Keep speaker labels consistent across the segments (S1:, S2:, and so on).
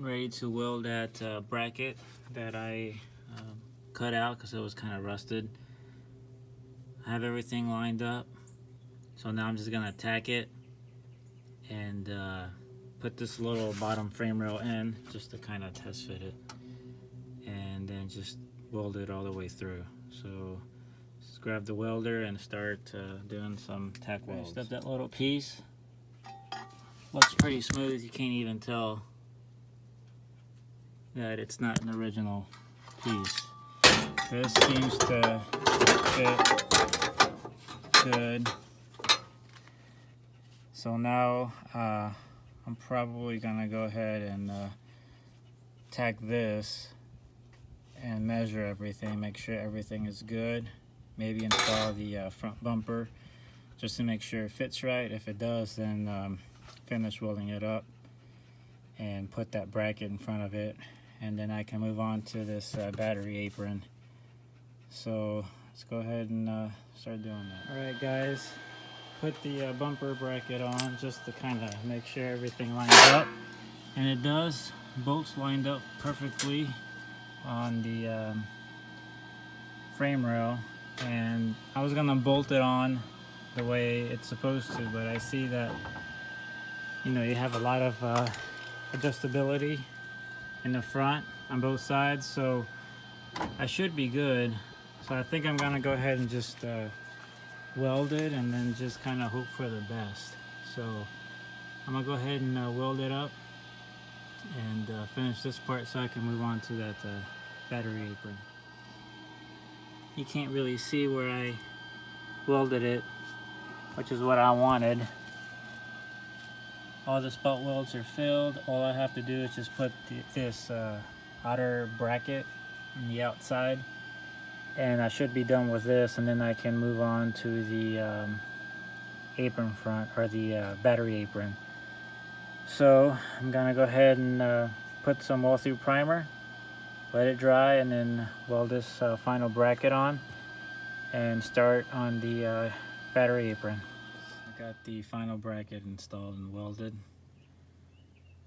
S1: ready to weld that bracket that I cut out because it was kind of rusted. I have everything lined up, so now I'm just gonna tack it and put this little bottom frame rail in just to kind of test fit it, and then just weld it all the way through. So just grab the welder and start doing some tack welds. Step that little piece. Looks pretty smooth. You can't even tell that it's not an original piece. This seems to fit good. So now I'm probably gonna go ahead and tack this and measure everything, make sure everything is good. Maybe install the front bumper just to make sure it fits right. If it does, then finish welding it up and put that bracket in front of it, and then I can move on to this battery apron. So let's go ahead and start doing that. Alright guys, put the bumper bracket on just to kind of make sure everything lines up, and it does. Bolts lined up perfectly on the frame rail, and I was gonna bolt it on the way it's supposed to, but I see that you have a lot of adjustability in the front on both sides, so I should be good. So I think I'm gonna go ahead and just weld it and then just kind of hope for the best. So I'm gonna go ahead and weld it up and finish this part so I can move on to that battery apron. You can't really see where I welded it, which is what I wanted. All the spot welds are filled. All I have to do is just put this outer bracket on the outside, and I should be done with this, and then I can move on to the apron front, or the battery apron. So I'm gonna go ahead and put some oil through primer, let it dry, and then weld this final bracket on and start on the battery apron. I got the final bracket installed and welded.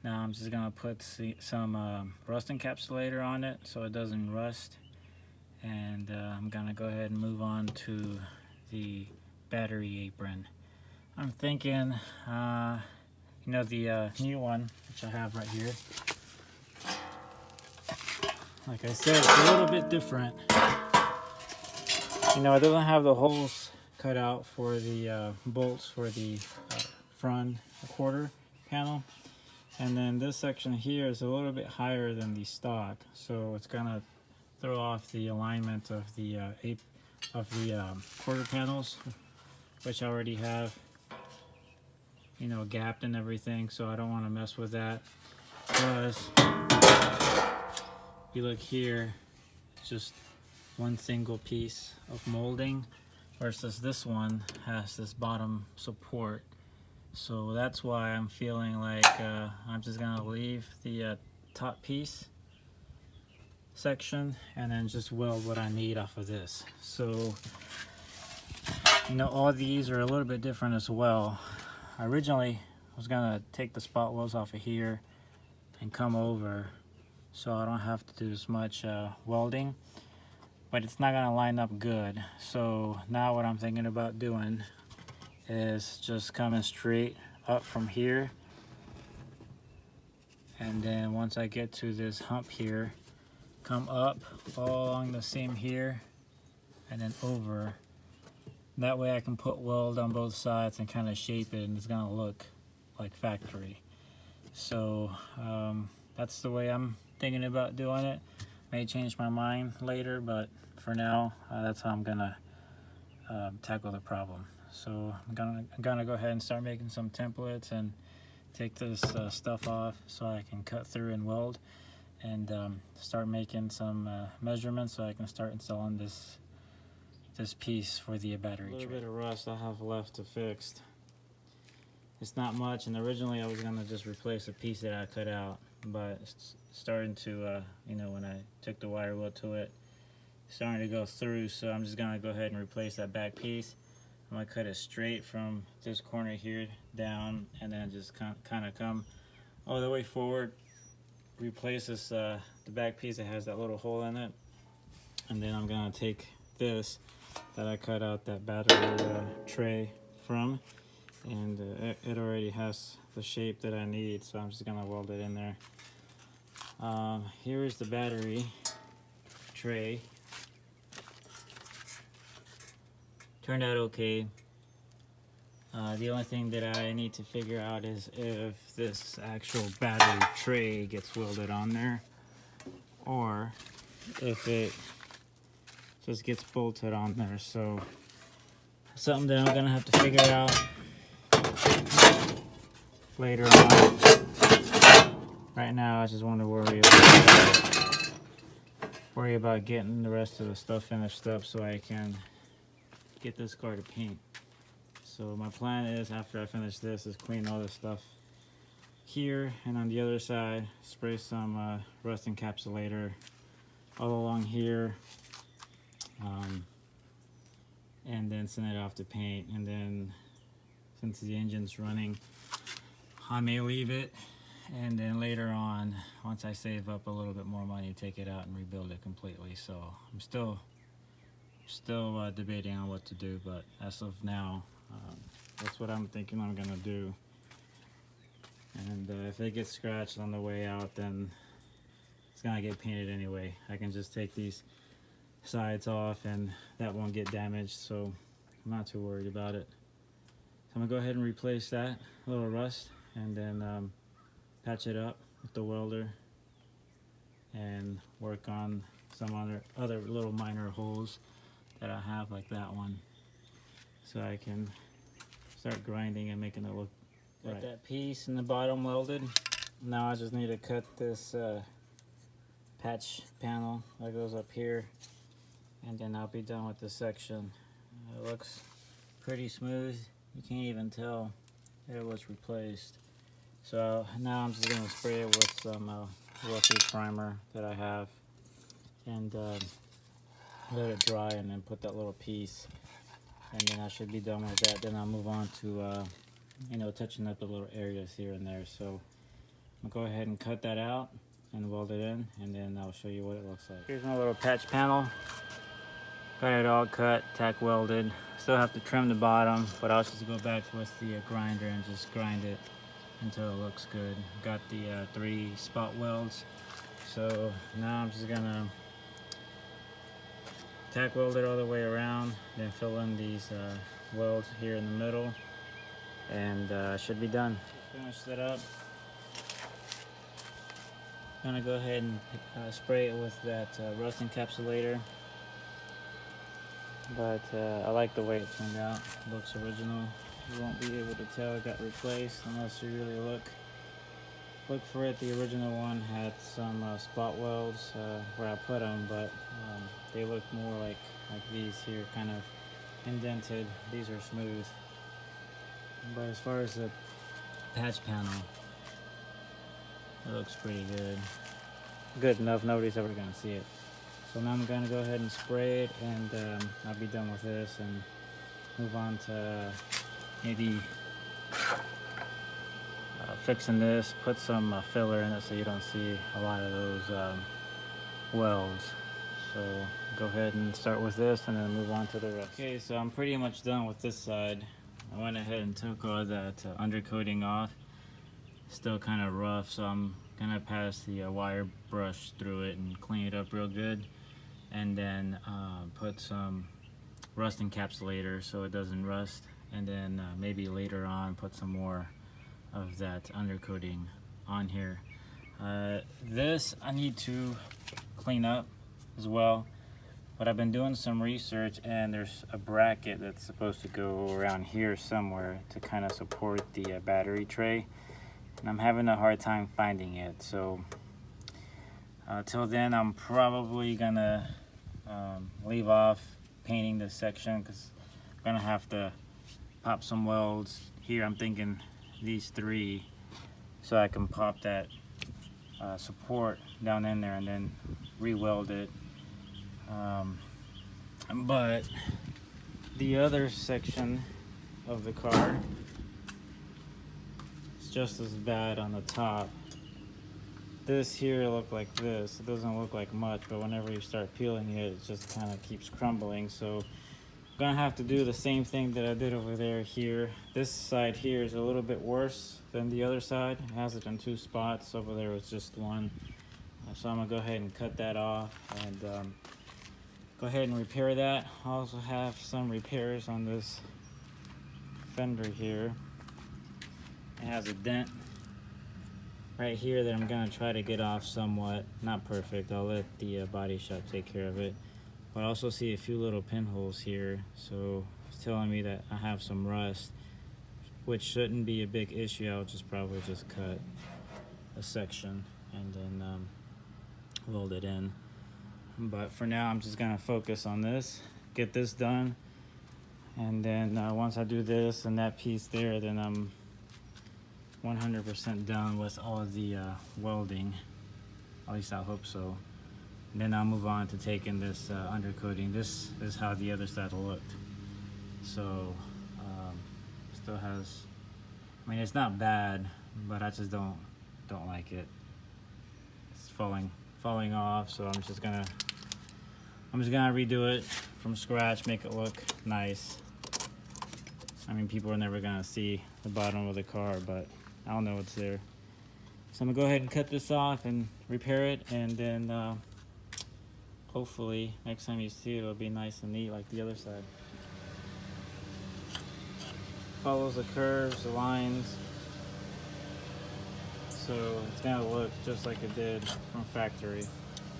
S1: Now I'm just gonna put some rust encapsulator on it so it doesn't rust, and I'm gonna go ahead and move on to the battery apron. I'm thinking, the new one, which I have right here. Like I said, it's a little bit different. It doesn't have the holes cut out for the bolts for the front quarter panel, and then this section here is a little bit higher than the stock, so it's gonna throw off the alignment of the quarter panels, which I already have gapped and everything, so I don't want to mess with that. Plus, if you look here, it's just one single piece of molding, versus this one has this bottom support. So that's why I'm feeling like I'm just gonna leave the top piece section and then just weld what I need off of this. So all these are a little bit different as well. I originally was gonna take the spot welds off of here and come over so I don't have to do as much welding, but it's not gonna line up good. So now what I'm thinking about doing is just coming straight up from here, and then once I get to this hump here, come up all along the seam here and then over. That way I can put weld on both sides and kind of shape it, and it's gonna look like factory. So that's the way I'm thinking about doing it. May change my mind later, but for now that's how I'm gonna tackle the problem. So I'm gonna go ahead and start making some templates and take this stuff off so I can cut through and weld, and start making some measurements so I can start installing this piece for the battery tray. A little bit of rust I have left to fix. It's not much, and originally I was gonna just replace a piece that I cut out, but it's starting to when I took the wire wheel to it, starting to go through, so I'm just gonna go ahead and replace that back piece. I'm gonna cut it straight from this corner here down, and then just kind of come all the way forward replace this the back piece that has that little hole in it, and then I'm gonna take this that I cut out that battery tray from, and it already has the shape that I need, so I'm just gonna weld it in there. Here is the battery tray. Turned out okay. The only thing that I need to figure out is if this actual battery tray gets welded on there, or if it just gets bolted on there. So something that I'm gonna have to figure out later on. Right now, I just want to worry about getting the rest of the stuff finished up so I can get this car to paint. So my plan is, after I finish this, is clean all this stuff here, and on the other side spray some rust encapsulator all along here, and then send it off to paint. And then, since the engine's running, I may leave it, and then later on, once I save up a little bit more money, take it out and rebuild it completely. So I'm still debating on what to do, but as of now, that's what I'm thinking I'm gonna do. And if it gets scratched on the way out, then it's gonna get painted anyway. I can just take these sides off and that won't get damaged, so I'm not too worried about it. So I'm gonna go ahead and replace that little rust, and then patch it up with the welder and work on some other little minor holes that I have, like that one, so I can start grinding and making it look right. Got that piece in the bottom welded. Now I just need to cut this patch panel that goes up here, and then I'll be done with this section. It looks pretty smooth. You can't even tell it was replaced. So now I'm just gonna spray it with some Lucky primer that I have, and let it dry, and then put that little piece, and then I should be done with that. Then I'll move on to you know, touching up the little areas here and there. So I'll go ahead and cut that out and weld it in, and then I'll show you what it looks like. Here's my little patch panel. Got it all cut, tack welded. Still have to trim the bottom, but I'll just go back with the grinder and just grind it until it looks good. Got the 3 spot welds. So now I'm just gonna tack weld it all the way around, then fill in these welds here in the middle, and should be done. Finish that up. Gonna go ahead and spray it with that rust encapsulator, but I like the way it turned out. It looks original. You won't be able to tell it got replaced unless you really look for it. The original one had some spot welds where I put them, but they look more like these here, kind of indented. These are smooth. But as far as the patch panel, it looks pretty good. Good enough, nobody's ever gonna see it. So now I'm gonna go ahead and spray it, and I'll be done with this and move on to maybe fixing this, put some filler in it so you don't see a lot of those welds. So go ahead and start with this, and then move on to the rest. Okay, so I'm pretty much done with this side. I went ahead and took all that undercoating off. Still kind of rough, so I'm gonna pass the wire brush through it and clean it up real good, and then put some rust encapsulator so it doesn't rust, and then maybe later on put some more of that undercoating on here. This I need to clean up as well, but I've been doing some research, and there's a bracket that's supposed to go around here somewhere to kind of support the battery tray, and I'm having a hard time finding it. So till then, I'm probably gonna leave off painting this section, because I'm gonna have to pop some welds here. I'm thinking these 3, so I can pop that support down in there and then re-weld it. But the other section of the car is just as bad on the top. this here look like this. It doesn't look like much, but whenever you start peeling it, it just kind of keeps crumbling. So I'm gonna have to do the same thing that I did over there here. This side here is a little bit worse than the other side. It has it in 2 spots. Over there was just 1. So I'm gonna go ahead and cut that off and go ahead and repair that. I also have some repairs on this fender here. It has a dent right here that I'm gonna try to get off somewhat. Not perfect, I'll let the body shop take care of it. But I also see a few little pinholes here, so it's telling me that I have some rust, which shouldn't be a big issue. I'll probably just cut a section and then weld it in. But for now, I'm just gonna focus on this, get this done, and then once I do this and that piece there, then I'm 100% done with all of the welding. At least I hope so. And then I'll move on to taking this undercoating. This is how the other side looked. So still has, I mean, it's not bad, but I just don't like it. It's falling off. So I'm just gonna redo it from scratch, make it look nice. I mean, people are never gonna see the bottom of the car, but I don't know what's there. So I'm gonna go ahead and cut this off and repair it, and then hopefully next time you see it, it'll be nice and neat like the other side. Follows the curves, the lines, so it's gonna look just like it did from factory.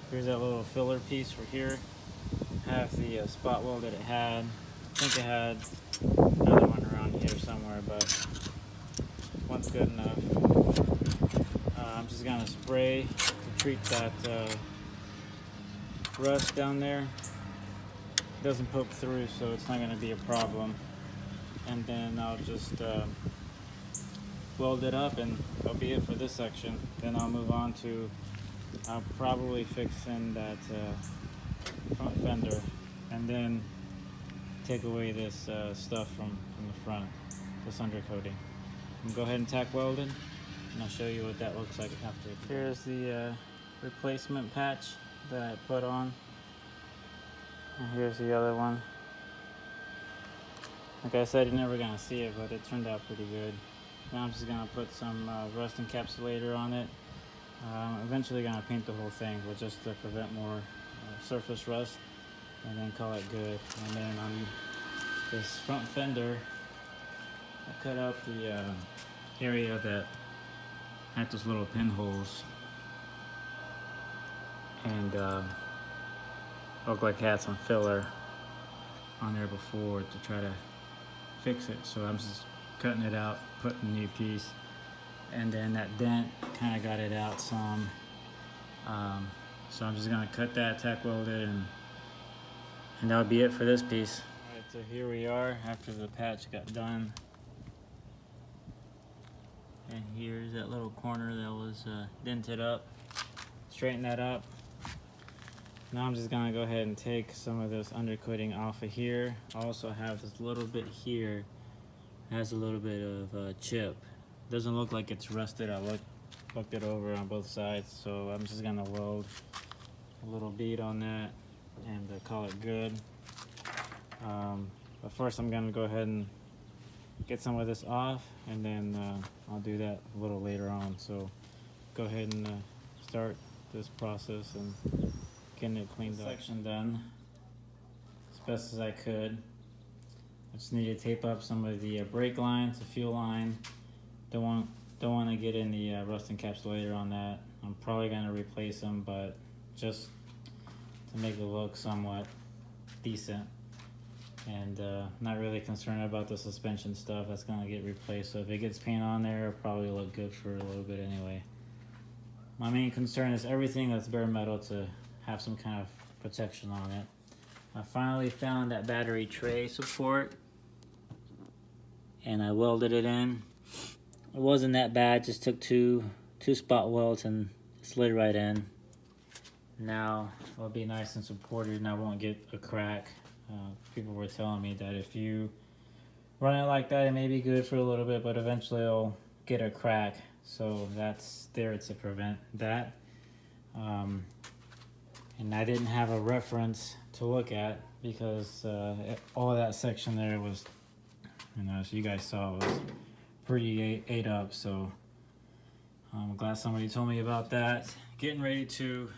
S1: Here's that little filler piece for here. Have the spot weld that it had. I think it had another one around here somewhere, but one's good enough. I'm just gonna spray to treat that rust down there. It doesn't poke through, so it's not gonna be a problem. And then I'll just weld it up, and that'll be it for this section. Then I'll move on to probably fixing that front fender, and then take away this stuff from the front, this undercoating. I'm gonna go ahead and tack weld it, and I'll show you what that looks like after. Here's the replacement patch that I put on, and here's the other one. Like I said, you're never gonna see it, but it turned out pretty good. Now I'm just gonna put some rust encapsulator on it. I'm eventually gonna paint the whole thing, but just to prevent more surface rust, and then call it good. And then on this front fender, I cut out the area that had those little pinholes, and looked like it had some filler on there before to try to fix it. So I'm just cutting it out, putting a new piece, and then that dent kind of got it out some. So I'm just gonna cut that, tack weld it, and that would be it for this piece. Alright, so here we are after the patch got done. And here's that little corner that was dented up. Straighten that up. Now I'm just gonna go ahead and take some of this undercoating off of here. I also have this little bit here. It has a little bit of chip. Doesn't look like it's rusted. I looked it over on both sides, so I'm just gonna weld a little bead on that and call it good. But first I'm gonna go ahead and get some of this off, and then I'll do that a little later on. So go ahead and start this process and getting it cleaned up. Section done as best as I could. I just need to tape up some of the brake lines, the fuel line. Don't want to get any rust encapsulator on that. I'm probably gonna replace them, but just to make it look somewhat decent. And not really concerned about the suspension stuff. That's gonna get replaced. So if it gets paint on there, it'll probably look good for a little bit anyway. My main concern is everything that's bare metal to have some kind of protection on it. I finally found that battery tray support, and I welded it in. It wasn't that bad, just took two spot welds and slid right in. Now it'll be nice and supported, and I won't get a crack. People were telling me that if you run it like that, it may be good for a little bit, but eventually it'll get a crack. so that's there to prevent that. And I didn't have a reference to look at because all of that section there was, as you guys saw, was pretty ate up. So I'm glad somebody told me about that. Getting ready to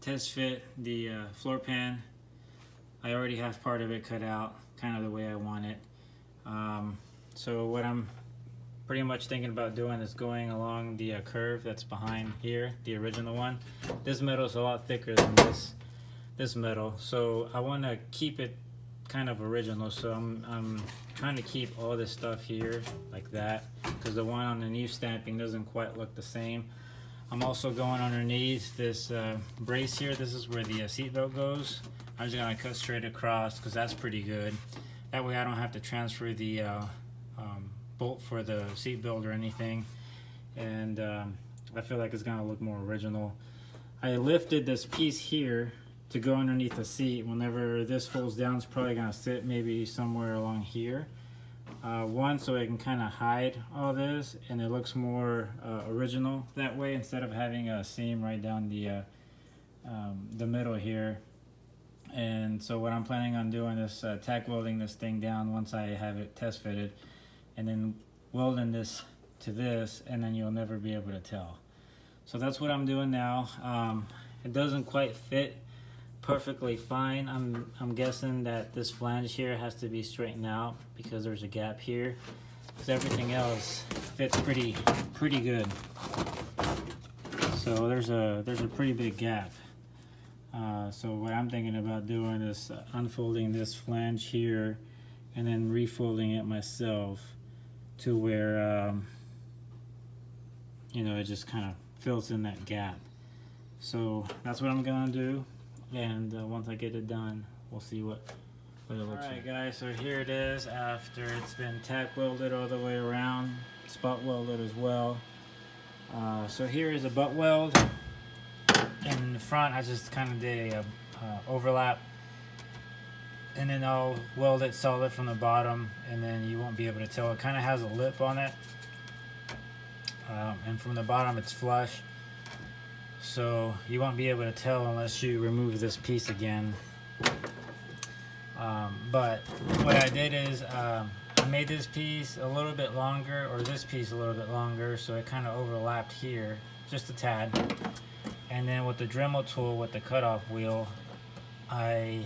S1: test fit the floor pan. I already have part of it cut out, kind of the way I want it. So what I'm pretty much thinking about doing is going along the curve that's behind here, the original one. This metal is a lot thicker than this metal, so I want to keep it kind of original. So I'm trying to keep all this stuff here like that, because the one on the new stamping doesn't quite look the same. I'm also going underneath this brace here. This is where the seatbelt goes. I'm just gonna cut straight across because that's pretty good. That way I don't have to transfer the bolt for the seat belt or anything, and I feel like it's gonna look more original. I lifted this piece here to go underneath the seat. Whenever this folds down, it's probably gonna sit maybe somewhere along here. One, so I can kind of hide all this, and it looks more original that way, instead of having a seam right down the middle here. And so what I'm planning on doing is tack welding this thing down once I have it test fitted, and then welding this to this, and then you'll never be able to tell. So that's what I'm doing now. It doesn't quite fit perfectly fine. I'm guessing that this flange here has to be straightened out because there's a gap here, because everything else fits pretty good. So there's a pretty big gap. So what I'm thinking about doing is unfolding this flange here and then refolding it myself to where it just kind of fills in that gap. So that's what I'm gonna do, and once I get it done, we'll see what it looks like. Alright guys, so here it is after it's been tack welded all the way around, spot welded as well. So here is a butt weld. And in the front, I just kind of did a overlap, and then I'll weld it solid from the bottom, and then you won't be able to tell. It kind of has a lip on it, and from the bottom it's flush, so you won't be able to tell unless you remove this piece again. But what I did is I made this piece a little bit longer, or this piece a little bit longer, so it kind of overlapped here just a tad. And then with the Dremel tool with the cutoff wheel, I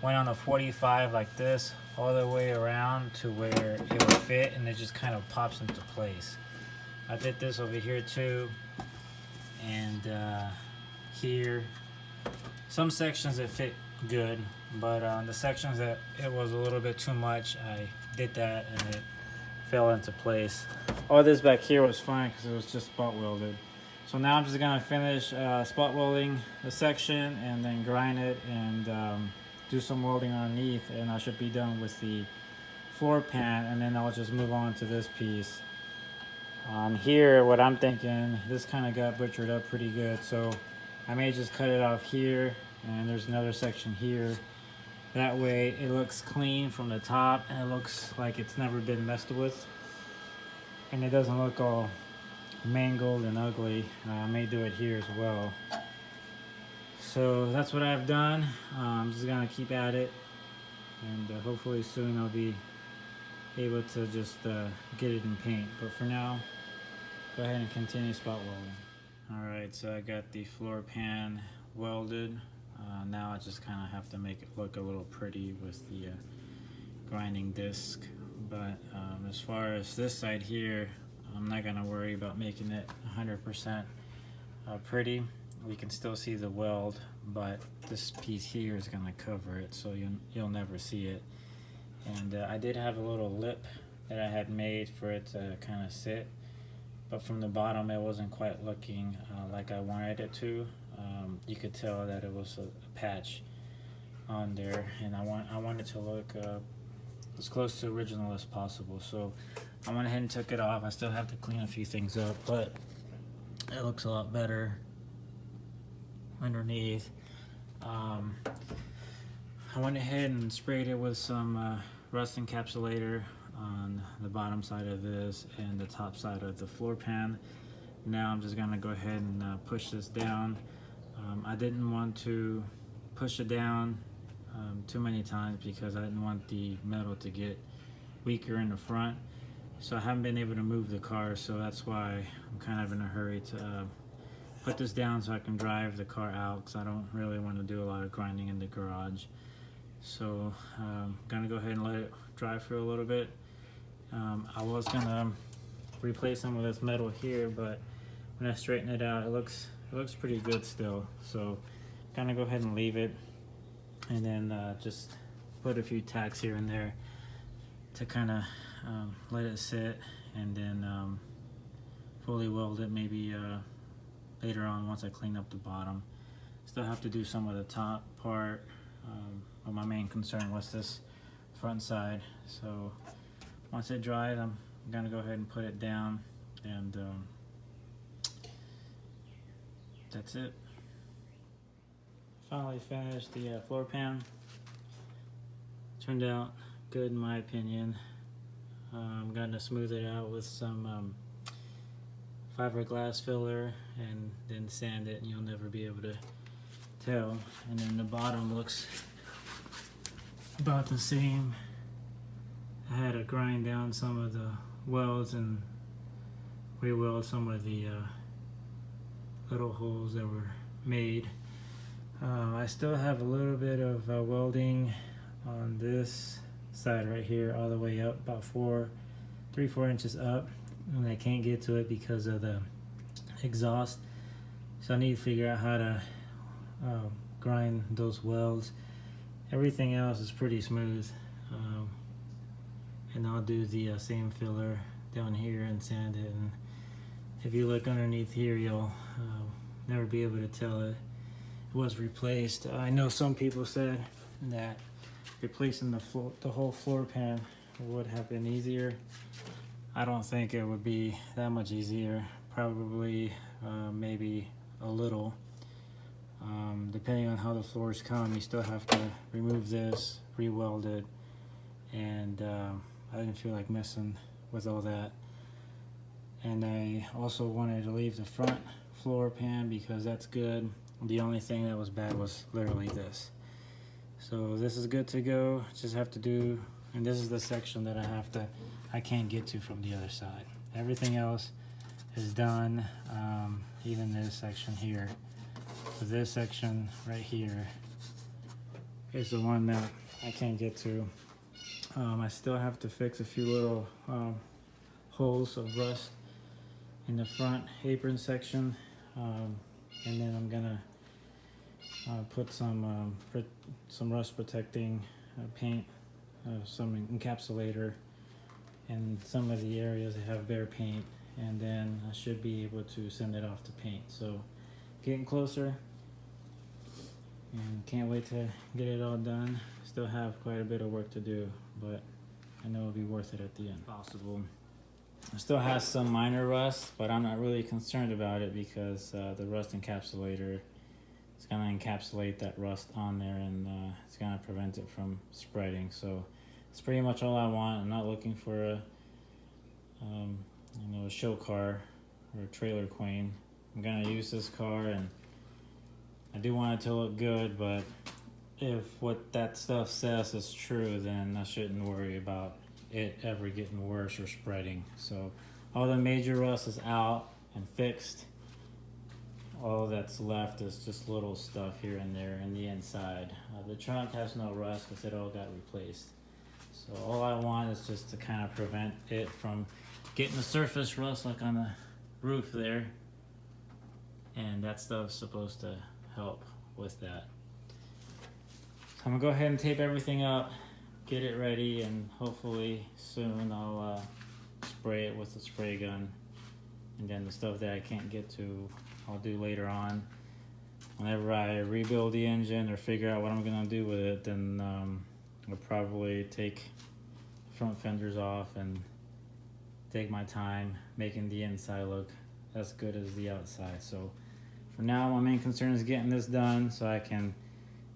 S1: went on a 45 like this all the way around to where it would fit, and it just kind of pops into place. I did this over here too, and here. Some sections it fit good, but on the sections that it was a little bit too much, I did that and it fell into place. All this back here was fine because it was just spot welded. So now I'm just gonna finish spot welding the section and then grind it and do some welding underneath, and I should be done with the floor pan, and then I'll just move on to this piece. Here, what I'm thinking, this kind of got butchered up pretty good, so I may just cut it off here, and there's another section here. That way it looks clean from the top, and it looks like it's never been messed with, and it doesn't look all mangled and ugly. I may do it here as well. So that's what I've done. I'm just gonna keep at it, and hopefully soon I'll be able to just get it in paint. But for now, go ahead and continue spot welding. Alright, so I got the floor pan welded. Now I just kind of have to make it look a little pretty with the grinding disc. But as far as this side here, I'm not gonna worry about making it 100% pretty. We can still see the weld, but this piece here is gonna cover it, so you'll never see it. And I did have a little lip that I had made for it to kind of sit, but from the bottom it wasn't quite looking like I wanted it to. You could tell that it was a patch on there, and I want it to look as close to original as possible. So I went ahead and took it off. I still have to clean a few things up, but it looks a lot better underneath. I went ahead and sprayed it with some rust encapsulator on the bottom side of this and the top side of the floor pan. Now I'm just gonna go ahead and push this down. I didn't want to push it down too many times because I didn't want the metal to get weaker in the front. So I haven't been able to move the car, so that's why I'm kind of in a hurry to put this down so I can drive the car out, because I don't really want to do a lot of grinding in the garage. So I'm gonna go ahead and let it dry for a little bit. I was gonna replace some of this metal here, but when I straighten it out, it looks pretty good still. So I'm gonna go ahead and leave it, and then just put a few tacks here and there to kind of let it sit, and then fully weld it maybe later on once I clean up the bottom. Still have to do some of the top part, but my main concern was this front side. So once it dries, I'm gonna go ahead and put it down, and that's it. Finally finished the floor pan. Turned out good in my opinion. I'm gonna smooth it out with some fiberglass filler and then sand it, and you'll never be able to tell. And then the bottom looks about the same. I had to grind down some of the welds and re-weld some of the little holes that were made. I still have a little bit of welding on this side right here, all the way up about 3-4 inches up, and I can't get to it because of the exhaust. So I need to figure out how to grind those welds. Everything else is pretty smooth, and I'll do the same filler down here and sand it. And if you look underneath here, you'll never be able to tell it was replaced. I know some people said that replacing the whole floor pan would have been easier. I don't think it would be that much easier. Probably maybe a little. Depending on how the floors come, you still have to remove this, re-weld it, and I didn't feel like messing with all that. And I also wanted to leave the front floor pan because that's good. The only thing that was bad was literally this. So this is good to go. Just have to do, and this is the section that I can't get to from the other side. Everything else is done, even this section here. So this section right here is the one that I can't get to. I still have to fix a few little holes of rust in the front apron section, and then I'm gonna put some rust protecting paint, some encapsulator in some of the areas that have bare paint, and then I should be able to send it off to paint. So getting closer, and can't wait to get it all done. Still have quite a bit of work to do, but I know it'll be worth it at the end. Possible. It still has some minor rust, but I'm not really concerned about it because the rust encapsulator is going to encapsulate that rust on there, and it's going to prevent it from spreading. So it's pretty much all I want. I'm not looking for a a show car or a trailer queen. I'm going to use this car, and I do want it to look good, but if what that stuff says is true, then I shouldn't worry about it ever getting worse or spreading. So all the major rust is out and fixed. All that's left is just little stuff here and there in the inside. The trunk has no rust because it all got replaced. So all I want is just to kind of prevent it from getting the surface rust like on the roof there, and that stuff's supposed to help with that. So I'm gonna go ahead and tape everything up, get it ready, and hopefully soon I'll spray it with a spray gun. And then the stuff that I can't get to, I'll do later on. Whenever I rebuild the engine or figure out what I'm gonna do with it, then I'll probably take front fenders off and take my time making the inside look as good as the outside. So for now, my main concern is getting this done so I can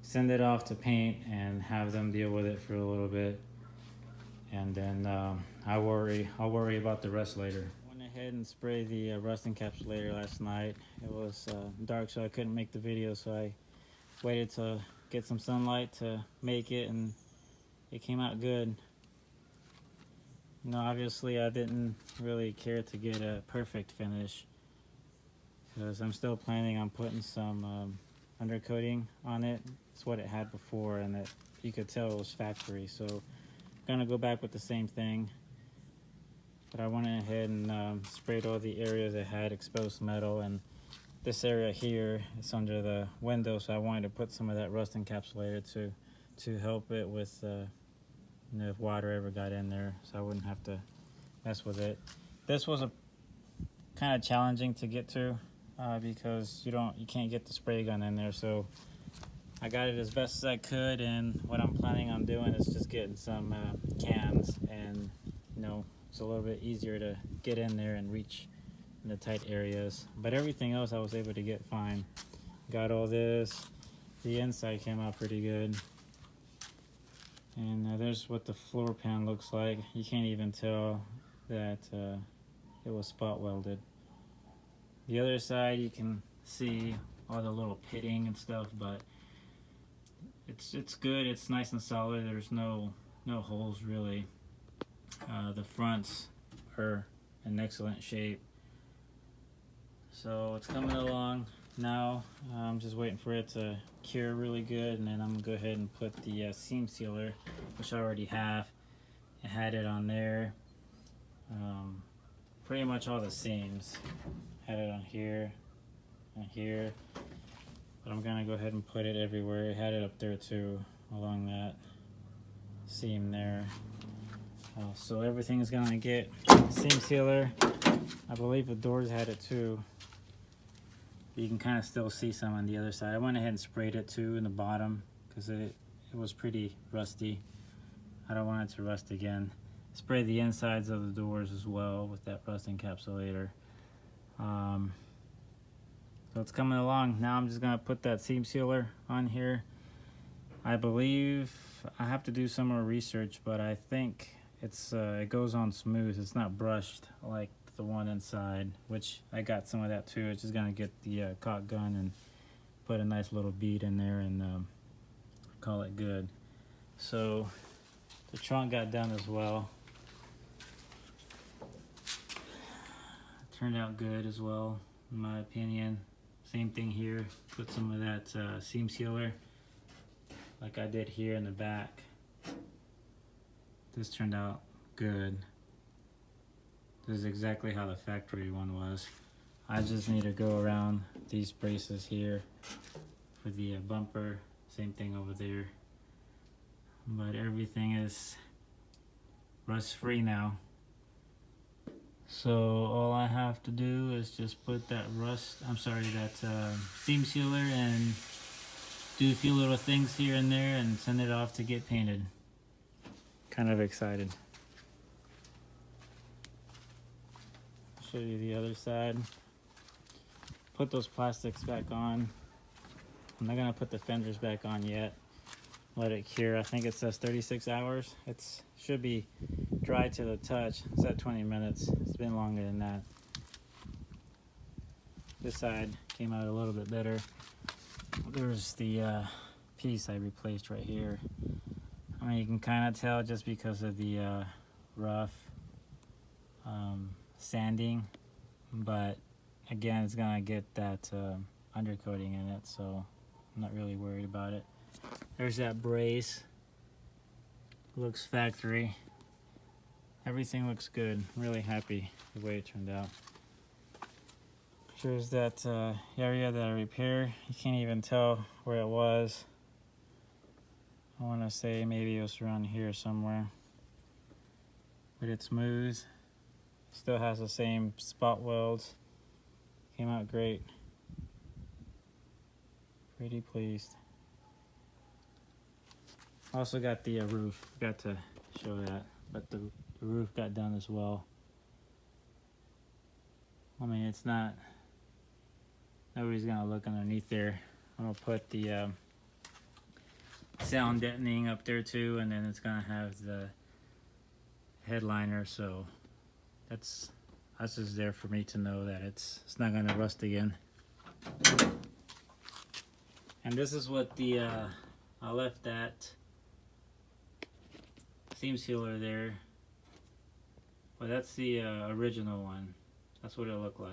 S1: send it off to paint and have them deal with it for a little bit. and then I'll worry about the rest later. Went ahead and sprayed the rust encapsulator last night. It was dark, so I couldn't make the video, so I waited to get some sunlight to make it, and it came out good. You know, obviously I didn't really care to get a perfect finish because I'm still planning on putting some undercoating on it. It's what it had before, and you could tell it was factory, so I'm gonna go back with the same thing. But I went ahead and sprayed all the areas that had exposed metal, and this area here is under the window, so I wanted to put some of that rust encapsulator to help it with you know, if water ever got in there, so I wouldn't have to mess with it. This was a kind of challenging to get to because you can't get the spray gun in there, so I got it as best as I could, and what I'm planning on doing is just getting some cans, and you know, it's a little bit easier to get in there and reach in the tight areas. But everything else I was able to get fine. Got all this. The inside came out pretty good. And there's what the floor pan looks like. You can't even tell that it was spot welded. The other side you can see all the little pitting and stuff, but it's good. It's nice and solid. There's no holes really. The fronts are in excellent shape. So it's coming along now. I'm just waiting for it to cure really good, and then I'm gonna go ahead and put the seam sealer, which I already have. I had it on there. Pretty much all the seams. Had it on here and here. But I'm gonna go ahead and put it everywhere. I had it up there too, along that seam there. So everything is gonna get seam sealer. I believe the doors had it too. You can kind of still see some on the other side. I went ahead and sprayed it too in the bottom because it was pretty rusty. I don't want it to rust again. Spray the insides of the doors as well with that rust encapsulator. So it's coming along. Now I'm just gonna put that seam sealer on here. I believe I have to do some more research, but I think it goes on smooth. It's not brushed like the one inside, which I got some of that too. It's just gonna get the caulk gun and put a nice little bead in there and call it good. So the trunk got done as well. Turned out good as well, in my opinion. Same thing here. Put some of that seam sealer, like I did here in the back. This turned out good. This is exactly how the factory one was. I just need to go around these braces here for the bumper. Same thing over there. But everything is rust free now. So all I have to do is just put that seam sealer and do a few little things here and there and send it off to get painted. Kind of excited. Show you the other side. Put those plastics back on. I'm not gonna put the fenders back on yet. Let it cure. I think it says 36 hours. It should be dry to the touch. It's at 20 minutes. It's been longer than that. This side came out a little bit better. There's the piece I replaced right here. I mean, you can kind of tell just because of the rough sanding, but again, it's gonna get that undercoating in it, so I'm not really worried about it. There's that brace. Looks factory. Everything looks good. I'm really happy the way it turned out. Here's that area that I repaired. You can't even tell where it was. I want to say maybe it was around here somewhere. But it's smooth. Still has the same spot welds. Came out great. Pretty pleased. Also got the roof. Forgot to show that. But the roof got done as well. I mean, it's not... Nobody's gonna look underneath there. I'm gonna put the sound deadening up there too, and then it's gonna have the headliner, so that's just there for me to know that it's not gonna rust again. And this is what the I left that seam sealer there, but that's the original one. That's what it'll look like.